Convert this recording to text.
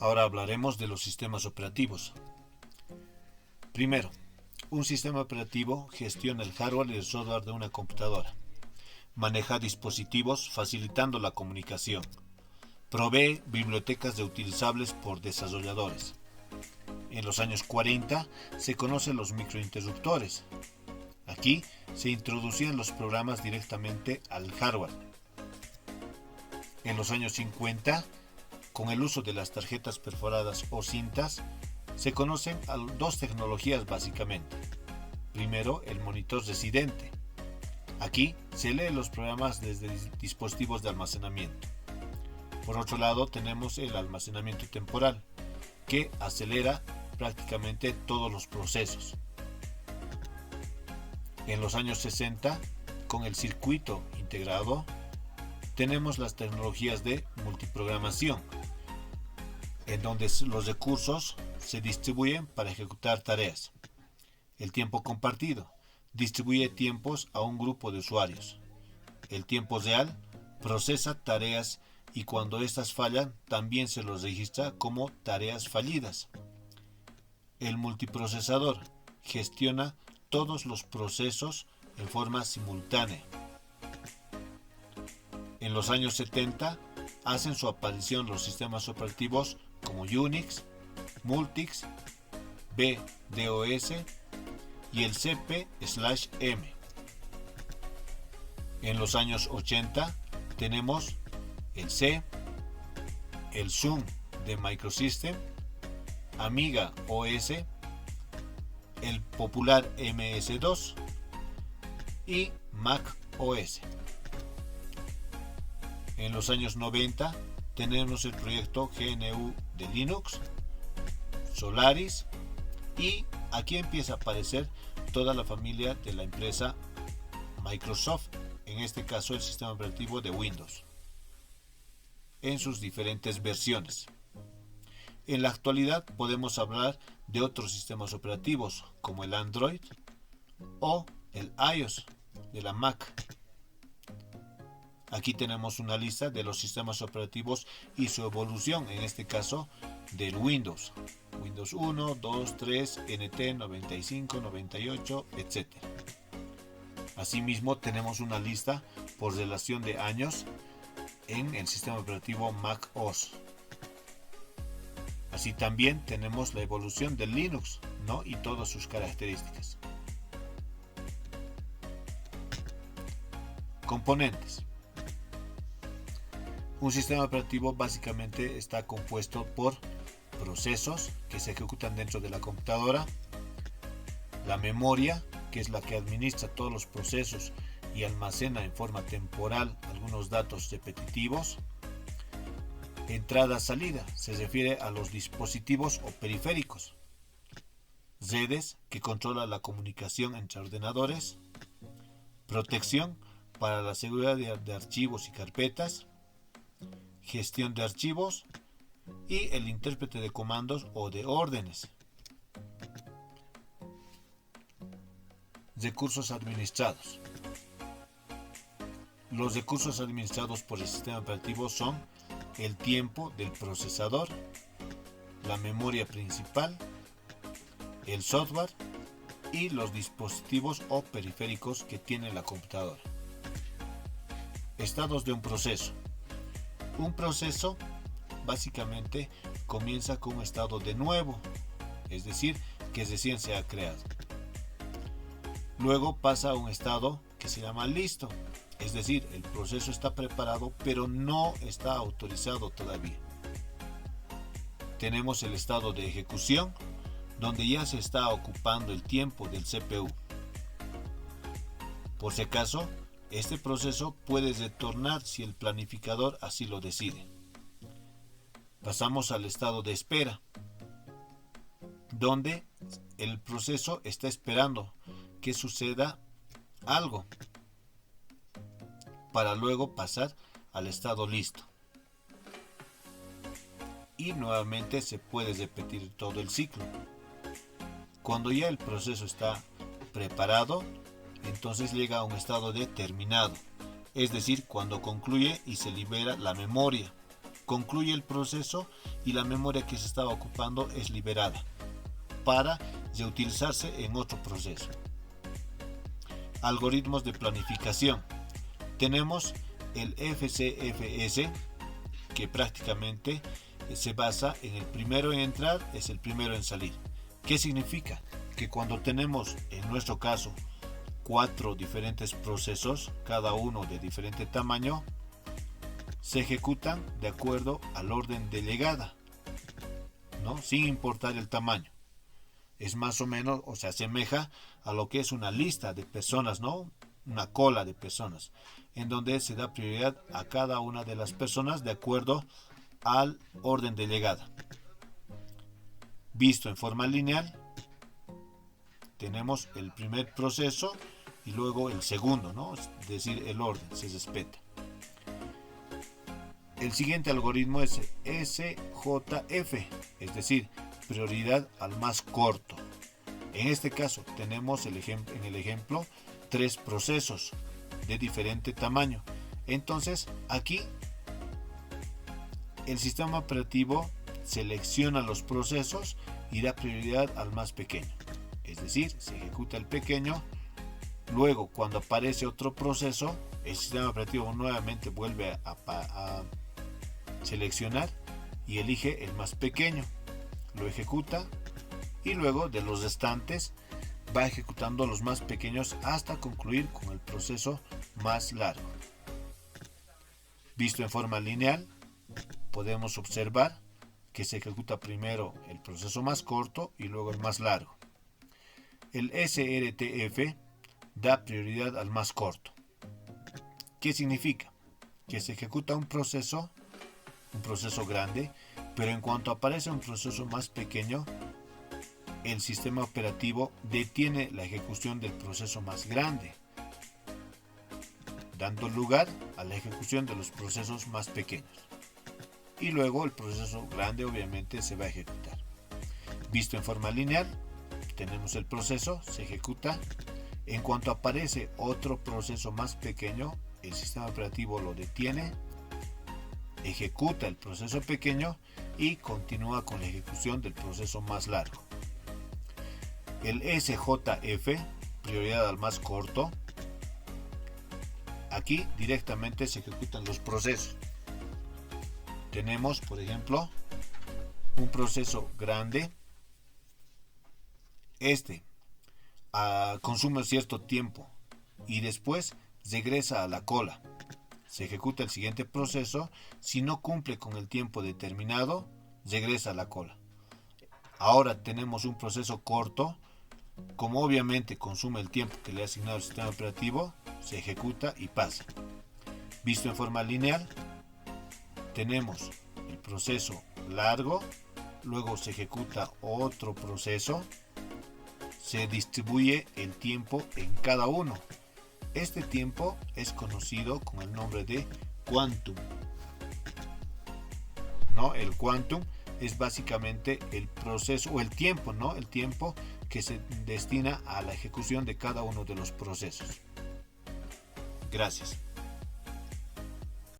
Ahora hablaremos de los sistemas operativos. Primero, un sistema operativo gestiona el hardware y el software de una computadora. Maneja dispositivos facilitando la comunicación. Provee bibliotecas reutilizables por desarrolladores. En los años 40 se conocen los microinterruptores. Aquí se introducían los programas directamente al hardware. En los años 50, con el uso de las tarjetas perforadas o cintas, se conocen dos tecnologías básicamente. Primero, el monitor residente. Aquí se lee los programas desde dispositivos de almacenamiento. Por otro lado, tenemos el almacenamiento temporal, que acelera prácticamente todos los procesos. En los años 60, con el circuito integrado, tenemos las tecnologías de multiprogramación, en donde los recursos se distribuyen para ejecutar tareas. El tiempo compartido distribuye tiempos a un grupo de usuarios. El tiempo real procesa tareas y cuando éstas fallan también se los registra como tareas fallidas. El multiprocesador gestiona todos los procesos en forma simultánea. En los años 70 hacen su aparición los sistemas operativos como Unix, Multics, BDOS y el CP/M. En los años 80 tenemos el C, el Sun de Microsystem, Amiga OS, el popular MS2 y Mac OS. En los años 90 tenemos el proyecto GNU de Linux, Solaris y aquí empieza a aparecer toda la familia de la empresa Microsoft, en este caso el sistema operativo de Windows, en sus diferentes versiones. En la actualidad podemos hablar de otros sistemas operativos como el Android o el iOS de la Mac. Aquí tenemos una lista de los sistemas operativos y su evolución, en este caso del Windows 1, 2, 3, NT, 95, 98, etc. Asimismo tenemos una lista por relación de años en el sistema operativo Mac OS. Así también tenemos la evolución del Linux, ¿no? Y todas sus características. Componentes. Un sistema operativo básicamente está compuesto por procesos que se ejecutan dentro de la computadora, la memoria, que es la que administra todos los procesos y almacena en forma temporal algunos datos repetitivos. Entrada-salida se refiere a los dispositivos o periféricos. Redes, que controla la comunicación entre ordenadores. Protección para la seguridad de archivos y carpetas. Gestión de archivos y el intérprete de comandos o de órdenes. Recursos administrados. Los recursos administrados por el sistema operativo son el tiempo del procesador, la memoria principal, el software y los dispositivos o periféricos que tiene la computadora. Estados de un proceso. Un proceso básicamente comienza con un estado de nuevo, es decir, que recién se ha creado. Luego pasa a un estado que se llama listo, es decir, el proceso está preparado pero no está autorizado todavía. Tenemos el estado de ejecución, donde ya se está ocupando el tiempo del CPU. Por si acaso, este proceso puede retornar si el planificador así lo decide. Pasamos al estado de espera, donde el proceso está esperando que suceda algo para luego pasar al estado listo. Y nuevamente se puede repetir todo el ciclo. Cuando ya el proceso está preparado, entonces llega a un estado de terminado, es decir, cuando concluye y se libera la memoria. concluye el proceso y la memoria que se estaba ocupando es liberada para reutilizarse en otro proceso. Algoritmos de planificación. Tenemos el FCFS, que prácticamente se basa en el primero en entrar es el primero en salir. ¿Qué significa? Que cuando tenemos, en nuestro caso, 4 diferentes procesos, cada uno de diferente tamaño, se ejecutan de acuerdo al orden de llegada, ¿no? Sin importar el tamaño. Es más o menos, o se asemeja a lo que es una lista de personas, ¿no? Una cola de personas, en donde se da prioridad a cada una de las personas de acuerdo al orden de llegada. Visto en forma lineal, tenemos el primer proceso y luego el segundo, ¿no? Es decir, el orden se respeta. El siguiente algoritmo es SJF, es decir, prioridad al más corto. En este caso tenemos en el ejemplo 3 procesos de diferente tamaño. Entonces aquí el sistema operativo selecciona los procesos y da prioridad al más pequeño. Es decir, se ejecuta el pequeño, luego cuando aparece otro proceso, el sistema operativo nuevamente vuelve a seleccionar y elige el más pequeño, lo ejecuta y luego de los restantes va ejecutando los más pequeños hasta concluir con el proceso más largo. Visto en forma lineal, podemos observar que se ejecuta primero el proceso más corto y luego el más largo. El SRTF da prioridad al más corto. ¿Qué significa? Que se ejecuta un proceso grande, pero en cuanto aparece un proceso más pequeño, el sistema operativo detiene la ejecución del proceso más grande, dando lugar a la ejecución de los procesos más pequeños. Y luego el proceso grande obviamente se va a ejecutar. Visto en forma lineal, tenemos el proceso, se ejecuta. En cuanto aparece otro proceso más pequeño, el sistema operativo lo detiene, ejecuta el proceso pequeño y continúa con la ejecución del proceso más largo. El SJF, prioridad al más corto, aquí directamente se ejecutan los procesos. Tenemos, por ejemplo, un proceso grande. Consume cierto tiempo y después regresa a la cola. Se ejecuta el siguiente proceso. Si no cumple con el tiempo determinado, regresa a la cola. Ahora tenemos un proceso corto. Como obviamente consume el tiempo que le ha asignado el sistema operativo, se ejecuta y pasa. Visto en forma lineal, tenemos el proceso largo, luego se ejecuta otro proceso, se distribuye el tiempo en cada uno. Este tiempo es conocido con el nombre de quantum. ¿No? El quantum es básicamente el proceso o el tiempo, ¿no? El tiempo que se destina a la ejecución de cada uno de los procesos. Gracias.